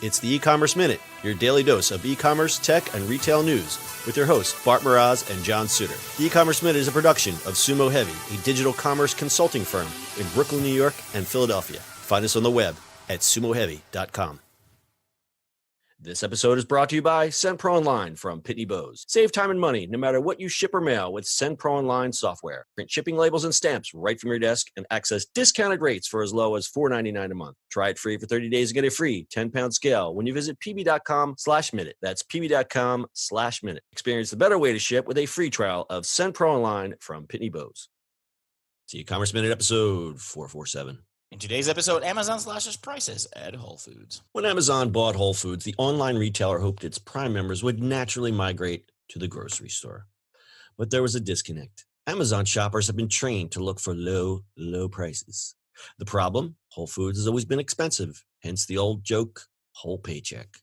It's the E-Commerce Minute, your daily dose of e-commerce, tech, and retail news with your hosts, Bart Mraz and John Suter. The E-Commerce Minute is a production of Sumo Heavy, a digital commerce consulting firm in Brooklyn, New York, and Philadelphia. Find us on the web at sumoheavy.com. This episode is brought to you by SendPro Online from Pitney Bowes. Save time and money no matter what you ship or mail with SendPro Online software. Print shipping labels and stamps right from your desk and access discounted rates for as low as $4.99 a month. Try it free for 30 days and get a free 10-pound scale when you visit pb.com/minute. That's pb.com/minute. Experience the better way to ship with a free trial of SendPro Online from Pitney Bowes. It's the E-Commerce Minute episode 447. In today's episode, Amazon slashes prices at Whole Foods. When Amazon bought Whole Foods, the online retailer hoped its Prime members would naturally migrate to the grocery store. But there was a disconnect. Amazon shoppers have been trained to look for low prices. The problem? Whole Foods has always been expensive, hence the old joke, whole paycheck.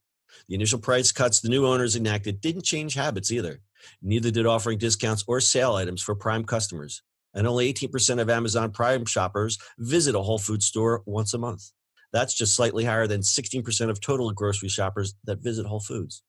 The initial price cuts the new owners enacted didn't change habits either. Neither did offering discounts or sale items for Prime customers. And only 18% of Amazon Prime shoppers visit a Whole Foods store once a month. That's just slightly higher than 16% of total grocery shoppers that visit Whole Foods.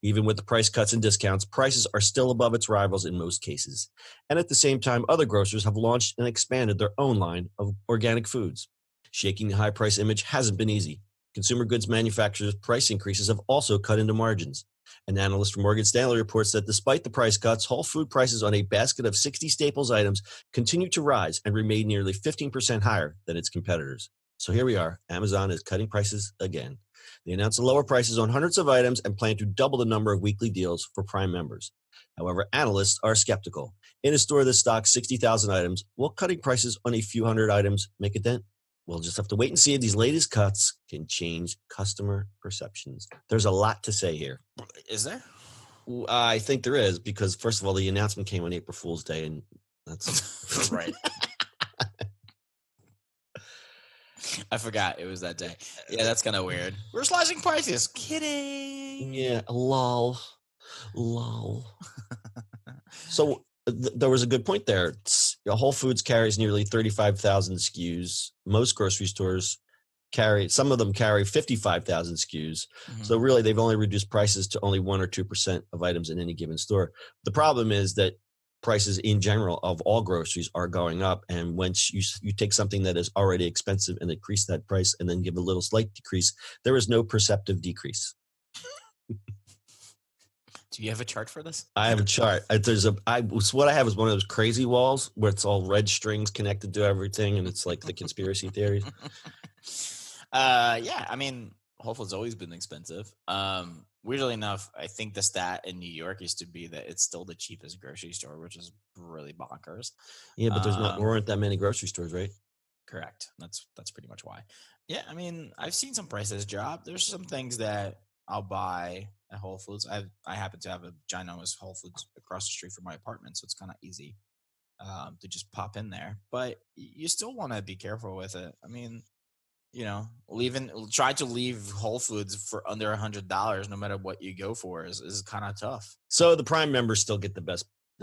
Even with the price cuts and discounts, prices are still above its rivals in most cases. And at the same time, other grocers have launched and expanded their own line of organic foods. Shaking the high price image hasn't been easy. Consumer goods manufacturers' price increases have also cut into margins. An analyst from Morgan Stanley reports that despite the price cuts, Whole Food prices on a basket of 60 staples items continue to rise and remain nearly 15% higher than its competitors. So here we are. Amazon is cutting prices again. They announced lower prices on hundreds of items and plan to double the number of weekly deals for Prime members. However, analysts are skeptical. In a store that stocks 60,000 items, will cutting prices on a few hundred items make a dent? We'll just have to wait and see if these latest cuts can change customer perceptions. There's a lot to say here. Is there? I think there is because, first of all, the announcement came on April Fool's Day, and that's right. I forgot it was that day. Yeah, that's kind of weird. We're slashing prices. Kidding. Yeah, lol. So there was a good point there. Whole Foods carries nearly 35,000 SKUs. Most grocery stores some of them carry 55,000 SKUs. Mm-hmm. So really, they've only reduced prices to only 1 or 2% of items in any given store. The problem is that prices in general of all groceries are going up. And once you take something that is already expensive and increase that price and then give a little slight decrease, there is no perceptive decrease. Do you have a chart for this? I have a chart. What I have is one of those crazy walls where it's all red strings connected to everything, and it's like the conspiracy theories. Yeah, I mean, Whole Foods always been expensive. Weirdly enough, I think the stat in New York used to be that it's still the cheapest grocery store, which is really bonkers. Yeah, but there aren't that many grocery stores, right? Correct. That's pretty much why. Yeah, I mean, I've seen some prices drop. There's some things that I'll buy at Whole Foods. I happen to have a ginormous Whole Foods across the street from my apartment, so it's kind of easy to just pop in there. But you still want to be careful with it. I mean, try to leave Whole Foods for under $100, no matter what you go for, is kind of tough. So the Prime members still get the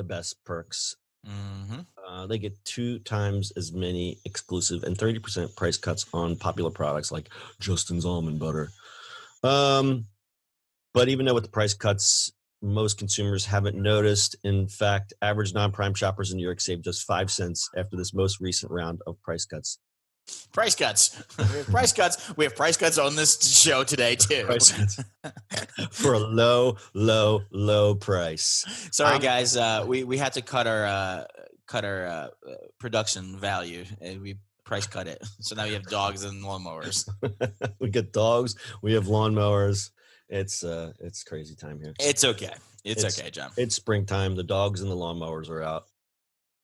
best perks. Mm-hmm. They get 2 times as many exclusive and 30% price cuts on popular products like Justin's almond butter. But even though with the price cuts, most consumers haven't noticed. In fact, average non-Prime shoppers in New York saved just 5 cents after this most recent round of price cuts. Price cuts. We have price cuts. We have price cuts on this show today too. Price cuts for a low price. Sorry, guys. We had to cut our production value, and we price cut it. So now we have dogs and lawnmowers. We get dogs. We have lawnmowers. It's crazy time here. It's okay. It's okay, John. It's springtime. The dogs and the lawnmowers are out.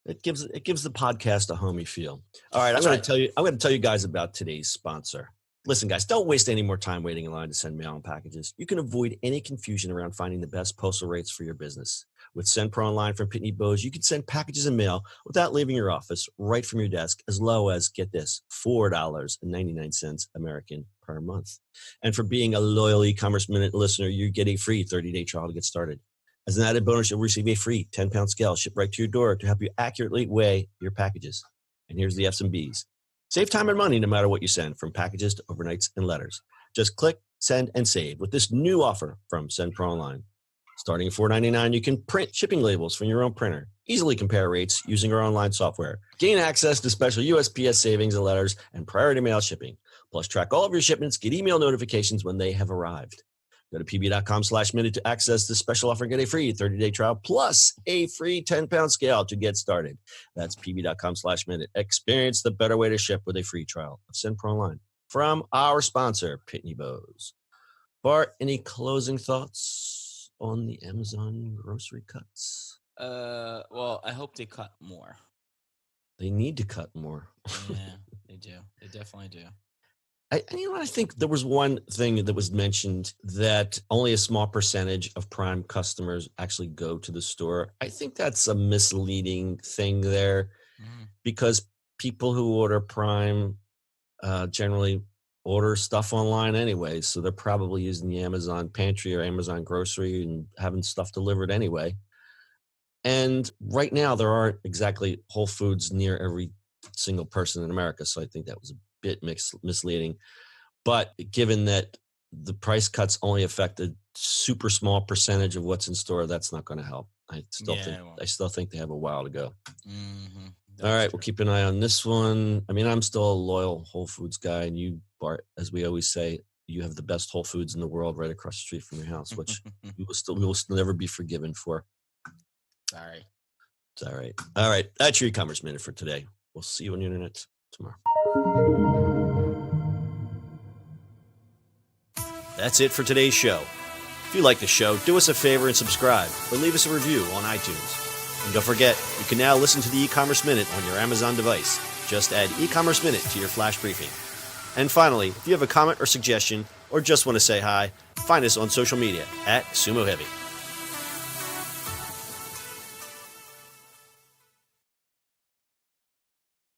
It gives the podcast a homey feel. All right, I'm going to tell you guys about today's sponsor. Listen, guys, don't waste any more time waiting in line to send mail and packages. You can avoid any confusion around finding the best postal rates for your business. With SendPro Online from Pitney Bowes, you can send packages and mail without leaving your office, right from your desk, as low as, get this, $4.99 American per month. And for being a loyal E-Commerce Minute listener, you get a free 30-day trial to get started. As an added bonus, you'll receive a free 10-pound scale shipped right to your door to help you accurately weigh your packages. And here's the F's and B's. Save time and money no matter what you send, from packages to overnights and letters. Just click, send, and save with this new offer from Send Pro Online. Starting at $4.99, you can print shipping labels from your own printer, easily compare rates using our online software, gain access to special USPS savings and letters, and priority mail shipping. Plus, track all of your shipments, get email notifications when they have arrived. Go to pb.com/minute to access this special offer and get a free 30-day trial plus a free 10-pound scale to get started. That's pb.com/minute. Experience the better way to ship with a free trial of Send Pro Online from our sponsor, Pitney Bowes. Bart, any closing thoughts on the Amazon grocery cuts? Well, I hope they cut more. They need to cut more. Yeah, they do. They definitely do. I think there was one thing that was mentioned that only a small percentage of Prime customers actually go to the store. I think that's a misleading thing there because people who order Prime generally order stuff online anyway. So they're probably using the Amazon pantry or Amazon grocery and having stuff delivered anyway. And right now there aren't exactly Whole Foods near every single person in America. So I think that was a bit misleading. But given that the price cuts only affect a super small percentage of what's in store, that's not going to help. I still think they have a while to go. All right, we'll keep an eye on this one. I mean, I'm still a loyal Whole Foods guy, and you, Bart, as we always say, you have the best Whole Foods in the world right across the street from your house, which we will still never be forgiven for. Sorry. It's all right. All right, that's your e-commerce minute for today. We'll see you on the internet tomorrow. That's it for today's show. If you like the show, do us a favor and subscribe or leave us a review on iTunes. And don't forget, you can now listen to the e-commerce minute on your Amazon device. Just add e-commerce minute to your flash briefing. And finally, if you have a comment or suggestion or just want to say hi, find us on social media at Sumo Heavy.